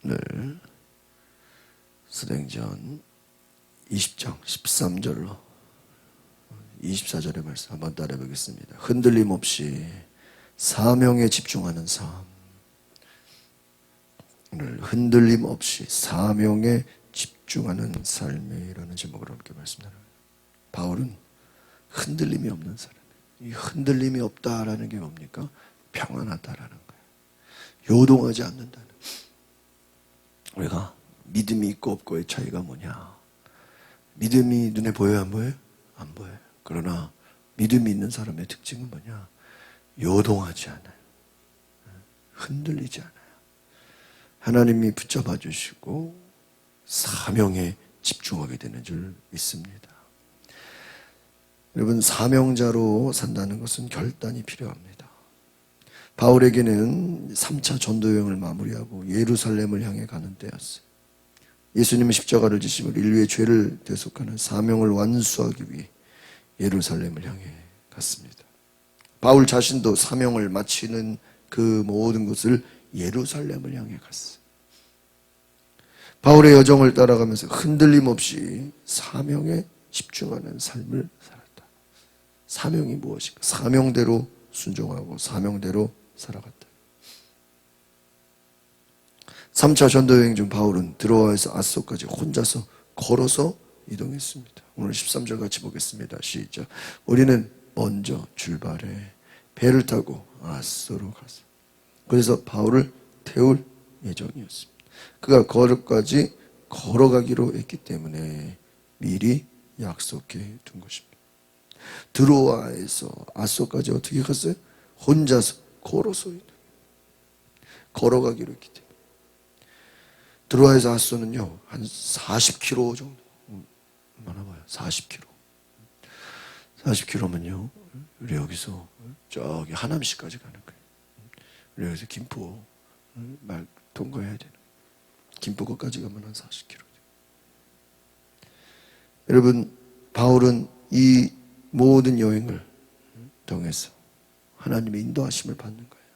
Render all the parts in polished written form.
오늘 사도행전 20장 13절로 24절의 말씀 한번 따라해 보겠습니다. 흔들림 없이 사명에 집중하는 삶. 오늘 흔들림 없이 사명에 집중하는 삶이라는 제목으로 함께 말씀 나눠요. 바울은 흔들림이 없는 사람이에요. 이 흔들림이 없다라는 게 뭡니까? 평안하다라는 거예요. 요동하지 않는다는 거예요. 우리가 믿음이 있고 없고의 차이가 뭐냐? 믿음이 눈에 보여요, 안 보여요? 안 보여요. 그러나 믿음이 있는 사람의 특징은 뭐냐? 요동하지 않아요. 흔들리지 않아요. 하나님이 붙잡아 주시고 사명에 집중하게 되는 줄 믿습니다. 여러분, 사명자로 산다는 것은 결단이 필요합니다. 바울에게는 3차 전도여행을 마무리하고 예루살렘을 향해 가는 때였어요. 예수님은 십자가를 지심으로 인류의 죄를 대속하는 사명을 완수하기 위해 예루살렘을 향해 갔습니다. 바울 자신도 사명을 마치는 그 모든 것을 예루살렘을 향해 갔어요. 바울의 여정을 따라가면서 흔들림 없이 사명에 집중하는 삶을 살았다. 사명이 무엇인가? 사명대로 순종하고 사명대로 살아갔다. 3차 전도여행 중 바울은 드로아에서 아소까지 혼자서 걸어서 이동했습니다. 오늘 13절 같이 보겠습니다. 시작. 우리는 먼저 출발해 배를 타고 아소로 갔어. 그래서 바울을 태울 예정이었습니다. 그가 거룩까지 걸어가기로 했기 때문에 미리 약속해 둔 것입니다. 드로아에서 아소까지 어떻게 갔어요? 혼자서 걸어서 걸어가기로 했기 때문에. 드로아에서 아소는요 한 40km 정도 많아 봐요. 40km. 40km면요 우리 여기서 저기 하남시까지 가는 거예요. 우리 여기서 김포 말 통과해야 되는. 김포까지 가면 한 40km. 여러분, 바울은 이 모든 여행을 통해서 하나님의 인도하심을 받는 거예요.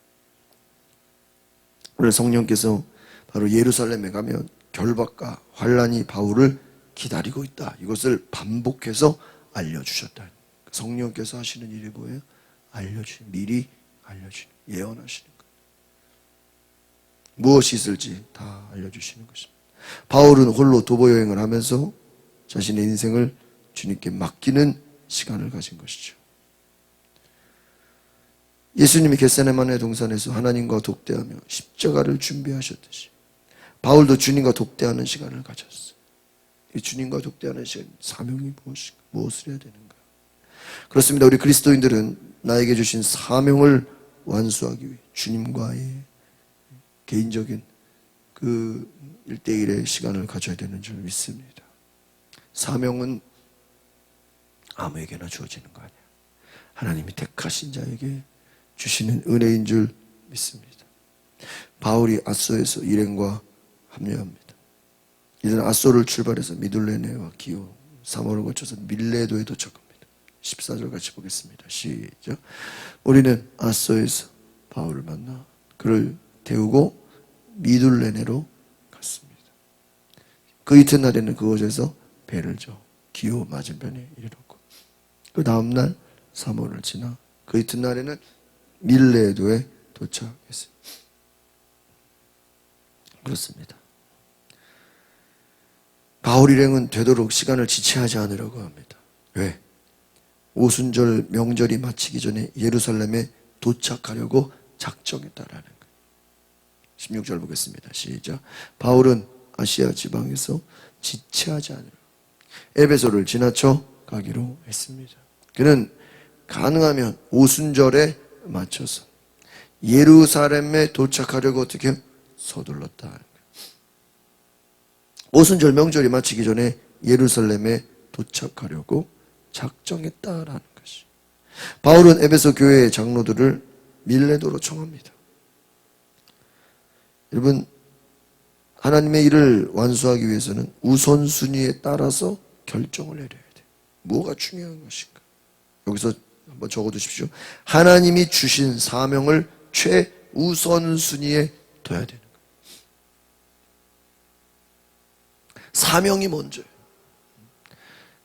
오늘 성령께서 바로 예루살렘에 가면 결박과 환란이 바울을 기다리고 있다. 이것을 반복해서 알려주셨다. 성령께서 하시는 일이 뭐예요? 미리 알려주시는, 예언하시는 거예요. 무엇이 있을지 다 알려주시는 것입니다. 바울은 홀로 도보 여행을 하면서 자신의 인생을 주님께 맡기는 시간을 가진 것이죠. 예수님이 겟세마네 동산에서 하나님과 독대하며 십자가를 준비하셨듯이 바울도 주님과 독대하는 시간을 가졌어요. 이 주님과 독대하는 시간, 사명이 무엇인가? 무엇을 해야 되는가? 그렇습니다. 우리 그리스도인들은 나에게 주신 사명을 완수하기 위해 주님과의 개인적인 그 1대1의 시간을 가져야 되는 줄 믿습니다. 사명은 아무에게나 주어지는 거 아니야. 하나님이 택하신 자에게 주시는 은혜인 줄 믿습니다. 바울이 아소에서 일행과 합류합니다. 이들은 아소를 출발해서 미둘레네와 기오, 사모를 거쳐서 밀레도에 도착합니다. 14절 같이 보겠습니다. 시작. 우리는 아소에서 바울을 만나 그를 태우고 미둘레네로 갔습니다. 그 이튿날에는 그곳에서 배를 줘 기오 맞은편에 이르렀고 그 다음날 사모를 지나 그 이튿날에는 밀레도에 도착했습니다. 그렇습니다. 바울 일행은 되도록 시간을 지체하지 않으려고 합니다. 왜? 오순절 명절이 마치기 전에 예루살렘에 도착하려고 작정했다라는 거예요. 16절 보겠습니다. 시작. 바울은 아시아 지방에서 지체하지 않으려 에베소를 지나쳐 가기로 했습니다. 그는 가능하면 오순절에 맞춰서 예루살렘에 도착하려고 어떻게 서둘렀다. 오순절 명절이 마치기 전에 예루살렘에 도착하려고 작정했다라는 것이. 바울은 에베소 교회의 장로들을 밀레도로 청합니다. 여러분, 하나님의 일을 완수하기 위해서는 우선순위에 따라서 결정을 내려야 돼요. 뭐가 중요한 것인가? 여기서 한번 적어두십시오. 하나님이 주신 사명을 최우선순위에 둬야 되는 거예요. 사명이 먼저예요.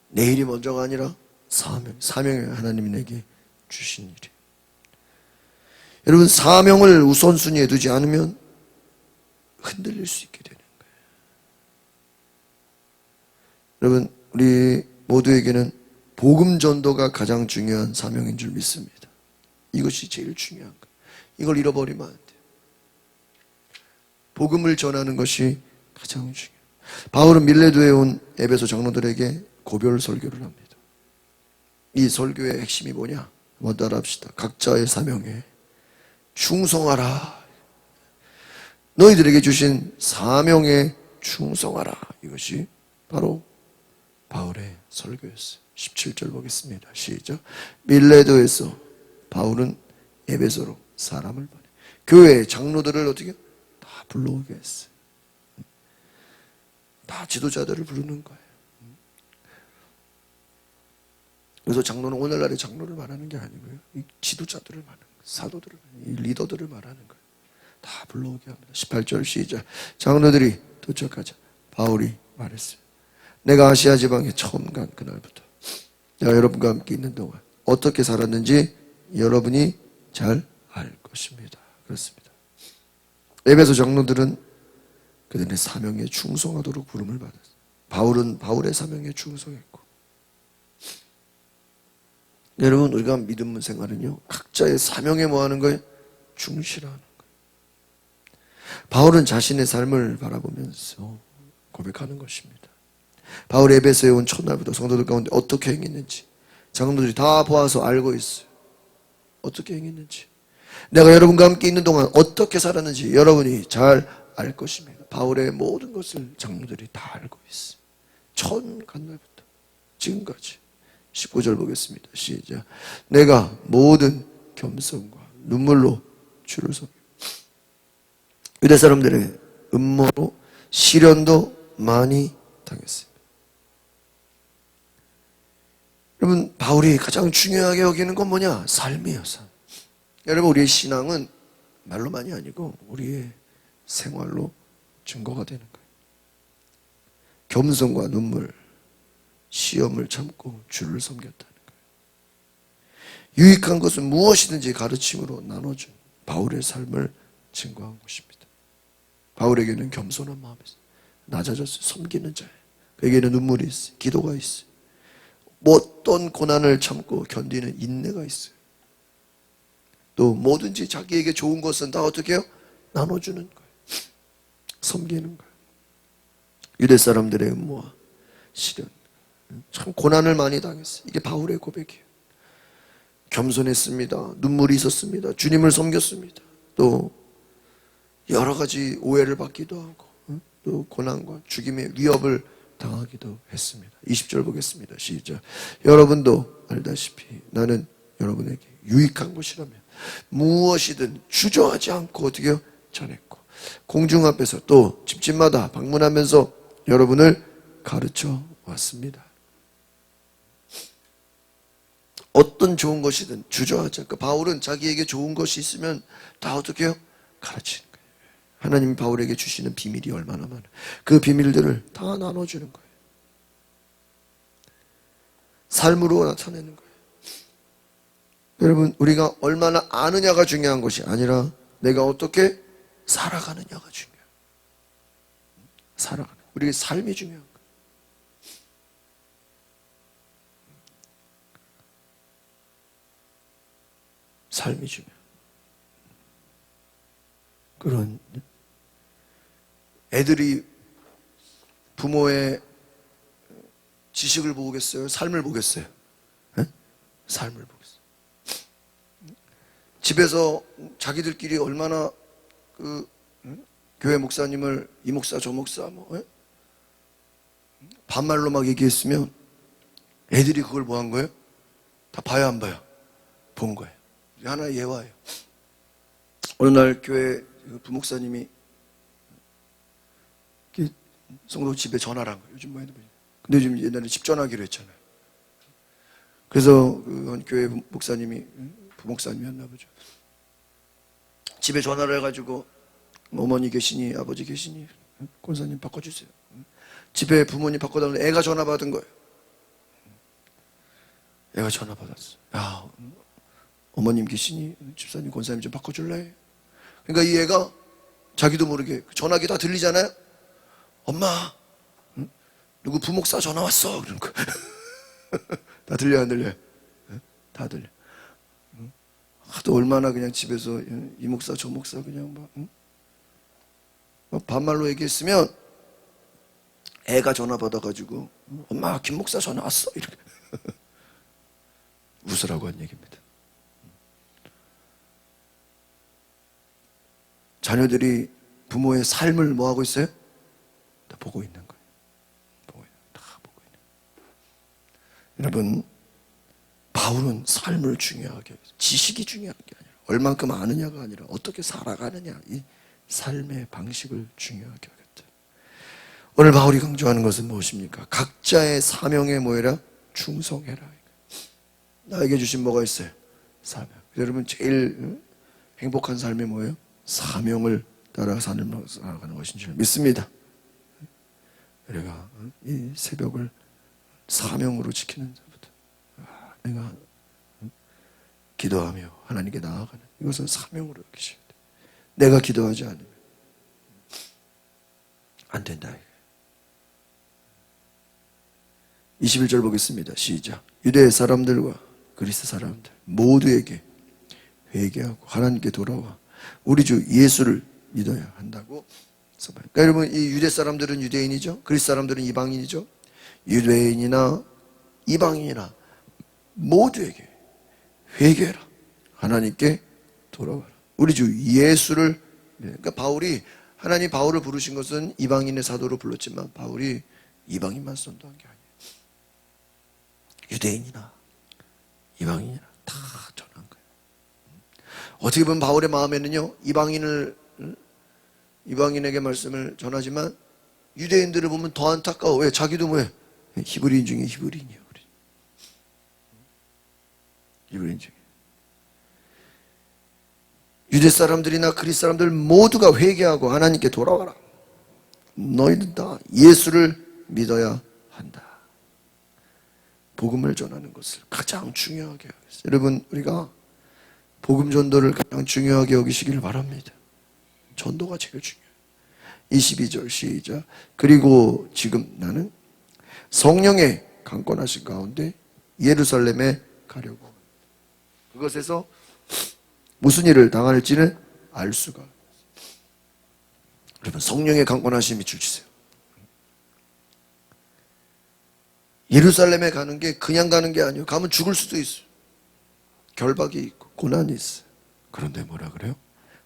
내일이 먼저가 아니라 사명이 하나님이 내게 주신 일이에요. 여러분, 사명을 우선순위에 두지 않으면 흔들릴 수 있게 되는 거예요. 여러분, 우리 모두에게는 복음 전도가 가장 중요한 사명인 줄 믿습니다. 이것이 제일 중요한 거예요. 이걸 잃어버리면 안 돼요. 복음을 전하는 것이 가장 중요해요. 바울은 밀레도에 온 에베소 장로들에게 고별 설교를 합니다. 이 설교의 핵심이 뭐냐? 한번 따라합시다. 각자의 사명에 충성하라. 너희들에게 주신 사명에 충성하라. 이것이 바로 바울의 설교였어요. 17절 보겠습니다. 시작. 밀레도에서 바울은 에베소로 사람을 보내 교회 장로들을 어떻게 다 불러오게 했어요. 다 지도자들을 부르는 거예요. 그래서 장로는 오늘날의 장로를 말하는 게 아니고요, 이 지도자들을 말하는 거예요. 사도들을, 이 리더들을 말하는 거예요. 다 불러오게 합니다. 18절 시작. 장로들이 도착하자 바울이 말했어요. 내가 아시아 지방에 처음 간 그날부터 내가 여러분과 함께 있는 동안 어떻게 살았는지 여러분이 잘 알 것입니다. 그렇습니다. 에베소 장로들은 그들의 사명에 충성하도록 부름을 받았어요. 바울은 바울의 사명에 충성했고, 여러분, 우리가 믿음 생활은요, 각자의 사명에 뭐 하는 거예요? 충실하는 거예요. 바울은 자신의 삶을 바라보면서 고백하는 것입니다. 바울이 에베소에 온 첫날부터 성도들 가운데 어떻게 행했는지 장로들이 다 보아서 알고 있어요. 어떻게 행했는지, 내가 여러분과 함께 있는 동안 어떻게 살았는지 여러분이 잘 알 것입니다. 바울의 모든 것을 장로들이 다 알고 있어요. 처음 간 날부터 지금까지. 19절 보겠습니다. 시작. 내가 모든 겸손과 눈물로 주를 섬겨 유대 사람들의 음모로 시련도 많이 당했습니다. 여러분, 바울이 가장 중요하게 여기는 건 뭐냐? 삶이에요, 삶. 여러분, 우리의 신앙은 말로만이 아니고 우리의 생활로 증거가 되는 거예요. 겸손과 눈물, 시험을 참고 주를 섬겼다는 거예요. 유익한 것은 무엇이든지 가르침으로 나눠준 바울의 삶을 증거한 것입니다. 바울에게는 겸손한 마음이 있어요. 낮아졌어요. 섬기는 자예요. 그에게는 눈물이 있어요. 기도가 있어요. 어떤 고난을 참고 견디는 인내가 있어요. 또 뭐든지 자기에게 좋은 것은 다 어떻게 해요? 나눠주는 거예요. 섬기는 거예요. 유대 사람들의 음모와 시련, 참 고난을 많이 당했어요. 이게 바울의 고백이에요. 겸손했습니다. 눈물이 있었습니다. 주님을 섬겼습니다. 또 여러 가지 오해를 받기도 하고, 또 고난과 죽임의 위협을 당하기도 했습니다. 20절 보겠습니다. 시작. 여러분도 알다시피 나는 여러분에게 유익한 것이라면 무엇이든 주저하지 않고 어떻게 해요? 전했고, 공중 앞에서 또 집집마다 방문하면서 여러분을 가르쳐 왔습니다. 어떤 좋은 것이든 주저하지 않고, 바울은 자기에게 좋은 것이 있으면 다 어떻게 해요? 가르치는 거예요. 하나님이 바울에게 주시는 비밀이 얼마나 많아요. 그 비밀들을 다 나눠주는 거예요. 삶으로 나타내는 거예요. 여러분, 우리가 얼마나 아느냐가 중요한 것이 아니라 내가 어떻게 살아가느냐가 중요해요. 살아가는, 우리의 삶이 중요한 거예요. 삶이 중요해요. 그런 애들이 부모의 지식을 보겠어요? 삶을 보겠어요? 네? 삶을 보겠어요. 집에서 자기들끼리 얼마나 교회 목사님을 이 목사 저 목사 반말로 막 얘기했으면 애들이 그걸 뭐 한 거예요? 다 봐요, 안 봐요? 본 거예요. 하나의 예화예요. 어느 날 교회 부목사님이 성도 집에 전화를 한 거예요. 요즘 뭐 핸드폰. 근데 요즘 옛날에 집 전화기로 했잖아요. 그래서 그 교회 목사님이 부목사님이었나 보죠. 집에 전화를 해가지고 어머니 계시니 아버지 계시니 권사님 바꿔주세요. 집에 부모님 바꿔달라고 애가 전화 받은 거예요. 애가 전화 받았어. 야, 어머님 계시니? 집사님, 권사님 좀 바꿔줄래? 그러니까 이 애가 자기도 모르게 전화기 다 들리잖아요. 엄마, 응? 누구 부목사 전화 왔어. 그런 거. 다 들려 안 들려요? 다 들려. 하도 얼마나 그냥 집에서 이 목사 저 목사 그냥 막 반말로 얘기했으면 애가 전화 받아가지고 엄마 김 목사 전화 왔어 이렇게 웃으라고 한 얘기입니다. 자녀들이 부모의 삶을 뭐 하고 있어요? 다 보고 있는 거예요. 다 보고 있는 거예요. 여러분, 바울은 삶을 중요하게, 지식이 중요한 게 아니라 얼만큼 아느냐가 아니라 어떻게 살아가느냐, 이 삶의 방식을 중요하게 하겠다. 오늘 바울이 강조하는 것은 무엇입니까? 각자의 사명에 뭐해라? 충성해라. 나에게 주신 뭐가 있어요? 사명. 여러분 제일 행복한 삶이 뭐예요? 사명을 따라 살아가는 것인 줄 믿습니다. 우리가 이 새벽을 사명으로 지키는 자부터 내가 기도하며 하나님께 나아가는 이것은 사명으로 여기셔야 돼. 내가 기도하지 않으면 안 된다. 21절 보겠습니다. 시작. 유대 사람들과 그리스 사람들 모두에게 회개하고 하나님께 돌아와 우리 주 예수를 믿어야 한다고. 그러니까 여러분, 이 유대 사람들은 유대인이죠. 그리스 사람들은 이방인이죠. 유대인이나 이방인이나 모두에게 회개해라. 하나님께 돌아와라. 우리 주 예수를. 그러니까 바울이, 하나님 바울을 부르신 것은 이방인의 사도로 불렀지만 바울이 이방인만 선도한 게 아니에요. 유대인이나 이방인이나 다 전한 거예요. 어떻게 보면 바울의 마음에는요, 이방인에게 말씀을 전하지만 유대인들을 보면 더 안타까워. 왜? 자기도 뭐예요? 히브리인 중에 히브리인이에요. 히브리인 중에. 유대 사람들이나 그리스 사람들 모두가 회개하고 하나님께 돌아와라. 너희들 다 예수를 믿어야 한다. 복음을 전하는 것을 가장 중요하게 하겠습니다. 여러분, 우리가 복음 전도를 가장 중요하게 여기시기를 바랍니다. 전도가 제일 중요해요. 22절 시작. 그리고 지금 나는 성령의 강권하신 가운데 예루살렘에 가려고. 그것에서 무슨 일을 당할지는 알 수가. 여러분, 성령의 강권하심이 주시세요. 예루살렘에 가는 게 그냥 가는 게 아니에요. 가면 죽을 수도 있어요. 결박이 있고 고난이 있어요. 그런데 뭐라 그래요?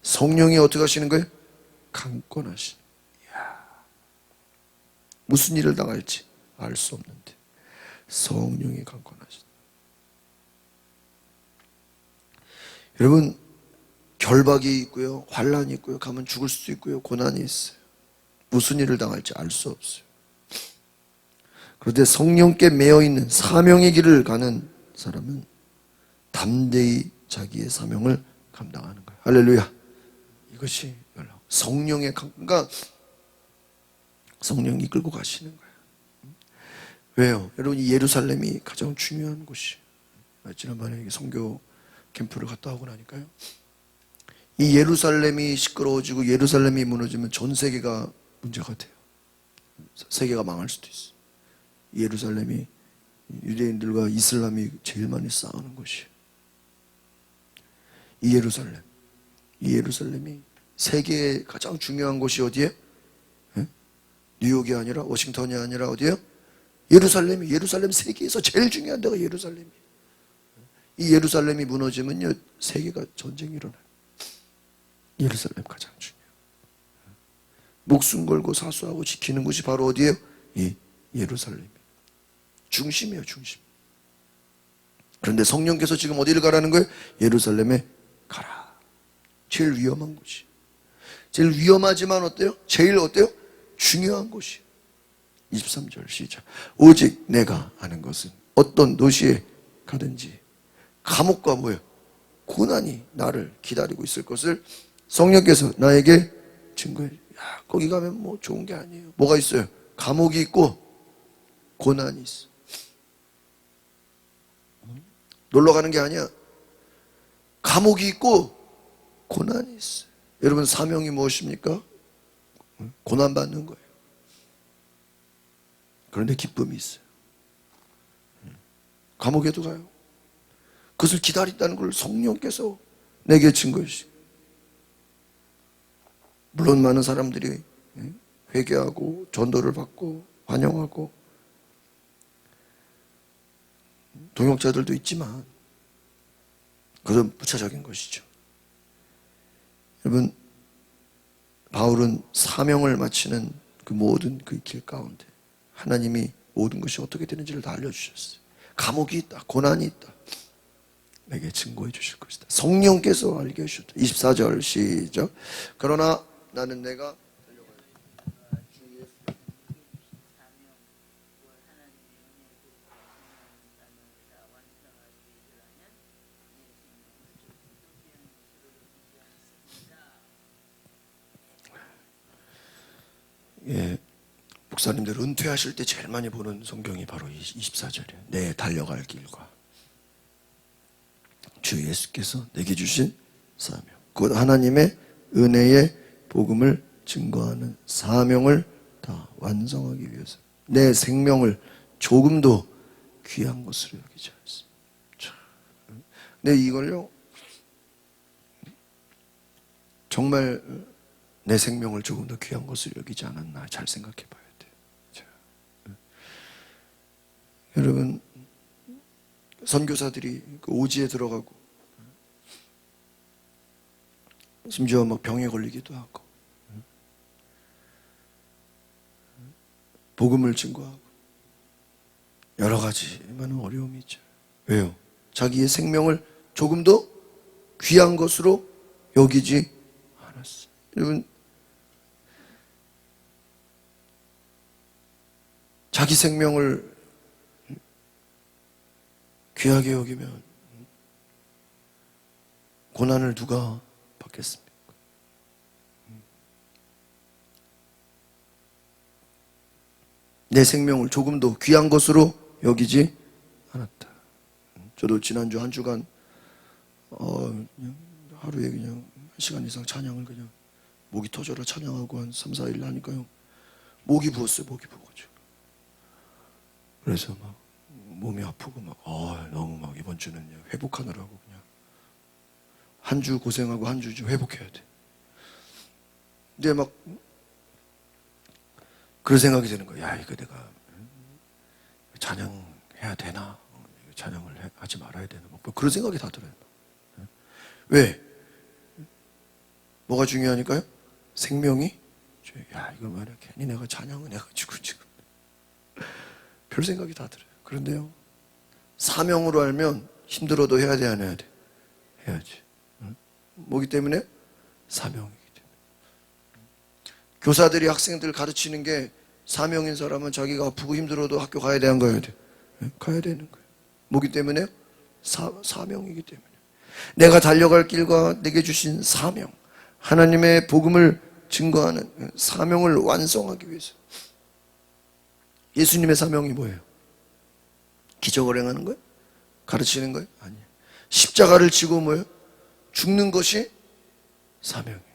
성령이 어떻게 하시는 거예요? 강권하시는. 무슨 일을 당할지 알 수 없는데 성령이 강권하시는. 여러분, 결박이 있고요, 환란이 있고요, 가면 죽을 수도 있고요, 고난이 있어요. 무슨 일을 당할지 알 수 없어요. 그런데 성령께 매여있는 사명의 길을 가는 사람은 담대히 자기의 사명을 감당하는 거예요. 할렐루야. 이것이 성령의 그러니까 성령이 이끌고 가시는 거예요. 왜요? 여러분, 이 예루살렘이 가장 중요한 곳이에요. 지난번에 선교 캠프를 갔다 오고 나니까요, 이 예루살렘이 시끄러워지고 예루살렘이 무너지면 전 세계가 문제가 돼요. 세계가 망할 수도 있어요. 예루살렘이 유대인들과 이슬람이 제일 많이 싸우는 곳이에요. 이 예루살렘이 세계의 가장 중요한 곳이 어디예요? 뉴욕이 아니라, 워싱턴이 아니라 어디예요? 예루살렘 세계에서 제일 중요한 데가 예루살렘이에요. 이 예루살렘이 무너지면요, 세계가 전쟁이 일어나요. 예루살렘 가장 중요해요. 목숨 걸고 사수하고 지키는 곳이 바로 어디예요? 이 예루살렘. 중심이에요, 중심. 그런데 성령께서 지금 어디를 가라는 거예요? 예루살렘에 가라. 제일 위험한 곳이. 제일 위험하지만 어때요? 제일 어때요? 중요한 곳이에요. 23절 시작. 오직 내가 아는 것은 어떤 도시에 가든지 감옥과 뭐예요? 고난이 나를 기다리고 있을 것을 성령께서 나에게 증거해. 야, 거기 가면 뭐 좋은 게 아니에요. 뭐가 있어요? 감옥이 있고 고난이 있어. 놀러 가는 게 아니야. 감옥이 있고 고난이 있어. 여러분, 사명이 무엇입니까? 고난받는 거예요. 그런데 기쁨이 있어요. 감옥에도 가요. 그것을 기다린다는 걸 성령께서 내게 준 것이. 물론 많은 사람들이 회개하고 전도를 받고 환영하고 동역자들도 있지만 그건 부차적인 것이죠. 여러분, 바울은 사명을 마치는 그 모든 그 길 가운데 하나님이 모든 것이 어떻게 되는지를 다 알려주셨어요. 감옥이 있다, 고난이 있다, 내게 증거해 주실 것이다. 성령께서 알게 하셨다. 24절 시작. 그러나 나는 내가 예, 목사님들 은퇴하실 때 제일 많이 보는 성경이 바로 24절이에요. 내 달려갈 길과 주 예수께서 내게 주신 사명, 곧 하나님의 은혜의 복음을 증거하는 사명을 다 완성하기 위해서 내 생명을 조금도 귀한 것으로 여기지 않습니다. 근데 이걸요, 정말 내 생명을 조금 더 귀한 것으로 여기지 않았나 잘 생각해 봐야 돼요. 자, 여러분, 선교사들이 그 오지에 들어가고 심지어 막 병에 걸리기도 하고 복음을 증거하고 여러 가지 많은 어려움이 있죠. 왜요? 자기의 생명을 조금 더 귀한 것으로 여기지 않았어요. 여러분, 자기 생명을 귀하게 여기면 고난을 누가 받겠습니까? 내 생명을 조금 더 귀한 것으로 여기지 않았다. 저도 지난주 한 주간 하루에 그냥 1시간 이상 찬양을 그냥 목이 터져라 찬양하고 한 3, 4일 하니까요, 목이 부었어요. 목이 부어가지고. 그래서 막 몸이 아프고 막 너무 막 이번 주는 회복하느라고 그냥 한 주 고생하고 한 주 좀 회복해야 돼. 근데 막 그런 생각이 드는 거야. 야, 이거 내가 찬양해야 되나? 찬양을 하지 말아야 되나? 뭐 그런 생각이 다 들어요. 왜? 뭐가 중요하니까요? 생명이? 야, 이거 말이야. 괜히 내가 찬양을 해가지고 지금 별 생각이 다 들어요. 그런데요, 사명으로 알면 힘들어도 해야 돼, 안 해야 돼? 해야지. 뭐기 때문에? 사명이기 때문에. 교사들이 학생들 가르치는 게 사명인 사람은 자기가 아프고 힘들어도 학교 가야 돼, 안 가야 돼? 가야 되는 거예요. 뭐기 때문에? 사명이기 때문에. 내가 달려갈 길과 내게 주신 사명, 하나님의 복음을 증거하는 사명을 완성하기 위해서. 예수님의 사명이 뭐예요? 기적을 행하는 거예요? 가르치는 거예요? 아니에요. 십자가를 지고 뭐예요? 죽는 것이 사명이에요.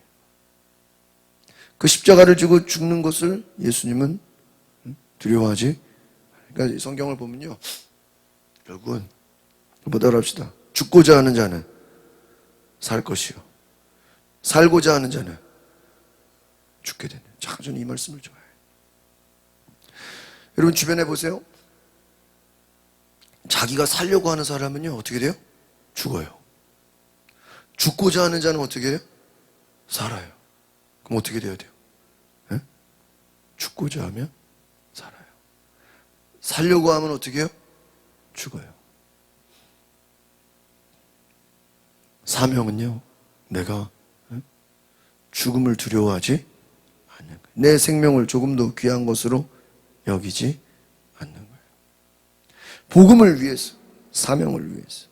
그 십자가를 지고 죽는 것을 예수님은 두려워하지. 그러니까 성경을 보면요, 결국은 뭐라 합시다. 죽고자 하는 자는 살 것이요, 살고자 하는 자는 죽게 되는. 자, 저는 이 말씀을 좋아해요. 여러분 주변에 보세요. 자기가 살려고 하는 사람은요, 어떻게 돼요? 죽어요. 죽고자 하는 자는 어떻게 해요? 살아요. 그럼 어떻게 돼야 돼요? 네? 죽고자 하면 살아요. 살려고 하면 어떻게 해요? 죽어요. 사명은요, 내가 죽음을 두려워하지 않는 거예요. 내 생명을 조금 더 귀한 것으로 여기지 않는 거예요. 복음을 위해서, 사명을 위해서.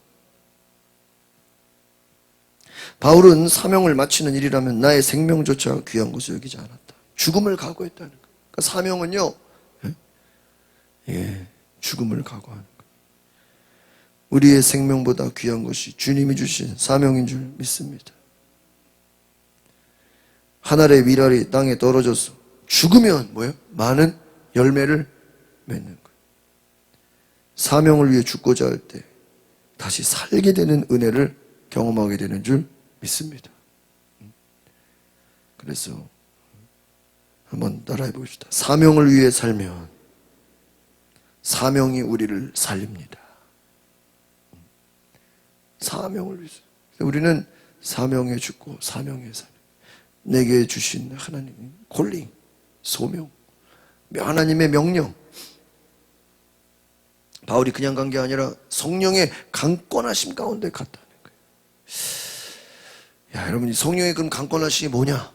바울은 사명을 마치는 일이라면 나의 생명조차 귀한 것을 여기지 않았다. 죽음을 각오했다는 거예요. 그러니까 사명은요, 죽음을 각오하는 것. 우리의 생명보다 귀한 것이 주님이 주신 사명인 줄 믿습니다. 한 알의 밀알이 땅에 떨어져서 죽으면 뭐예요? 많은 열매를 맺는 거예요. 사명을 위해 죽고자 할 때 다시 살게 되는 은혜를 경험하게 되는 줄 믿습니다. 그래서 한번 따라해 봅시다. 사명을 위해 살면 사명이 우리를 살립니다. 사명을 위해서. 우리는 사명에 죽고 사명에 살아요. 내게 주신 하나님 콜링, 소명, 하나님의 명령. 바울이 그냥 간 게 아니라 성령의 강권하심 가운데 갔다는 거예요. 야, 여러분, 이 성령의 그럼 강권하심이 뭐냐?